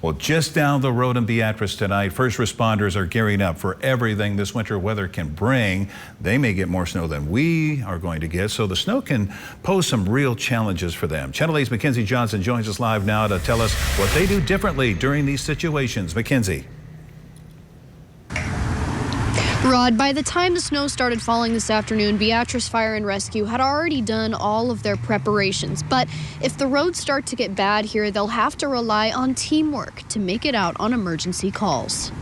Well, just down the road in Beatrice tonight, first responders are gearing up for everything this winter weather can bring. They may get more snow than we are going to get, so the snow can pose some real challenges for them. Channel 8's Mackenzie Johnson joins us live now to tell us what they do differently during these situations. Mackenzie. Rod, by the time the snow started falling this afternoon, Beatrice Fire and Rescue had already done all of their preparations. But if the roads start to get bad here, they'll have to rely on teamwork to make it out on emergency calls.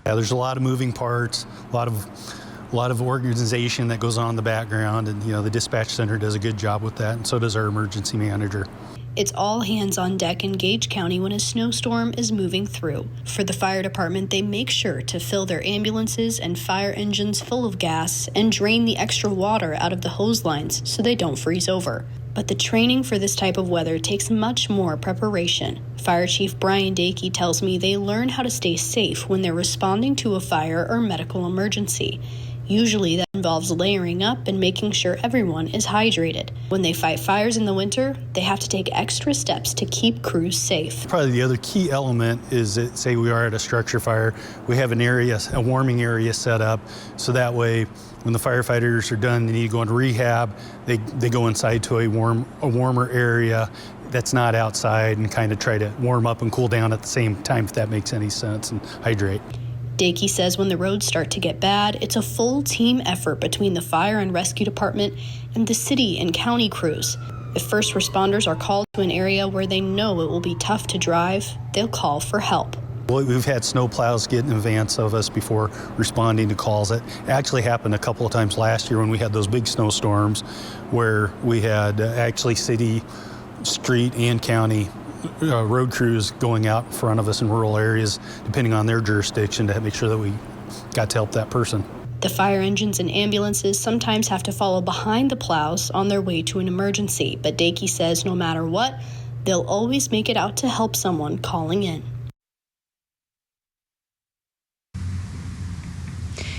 Yeah, there's a lot of moving parts, a lot of organization that goes on in the background, and the dispatch center does a good job with that, and so does our emergency manager. It's all hands on deck in Gage County when a snowstorm is moving through. For the fire department, they make sure to fill their ambulances and fire engines full of gas and drain the extra water out of the hose lines so they don't freeze over. But the training for this type of weather takes much more preparation. Fire Chief Brian Dakey tells me they learn how to stay safe when they're responding to a fire or medical emergency. Usually that involves layering up and making sure everyone is hydrated. When they fight fires in the winter, they have to take extra steps to keep crews safe. Probably the other key element is that, say we are at a structure fire, we have a warming area set up, so that way when the firefighters are done, they need to go into rehab, they go inside to a warmer area that's not outside and kind of try to warm up and cool down at the same time, if that makes any sense, and hydrate. Dakey says when the roads start to get bad, it's a full team effort between the fire and rescue department and the city and county crews. If first responders are called to an area where they know it will be tough to drive, they'll call for help. Well, we've had snow plows get in advance of us before responding to calls. It actually happened a couple of times last year when we had those big snowstorms where we had actually city, street, and county road crews going out in front of us in rural areas, depending on their jurisdiction, to make sure that we got to help that person. The fire engines and ambulances sometimes have to follow behind the plows on their way to an emergency, but Dakey says no matter what, they'll always make it out to help someone calling in.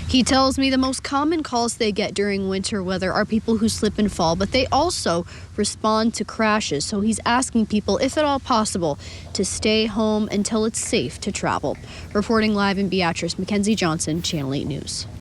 He tells me the most common calls they get during winter weather are people who slip and fall, but they also respond to crashes. So he's asking people, if at all possible, to stay home until it's safe to travel. Reporting live in Beatrice, Mackenzie Johnson, Channel 8 News.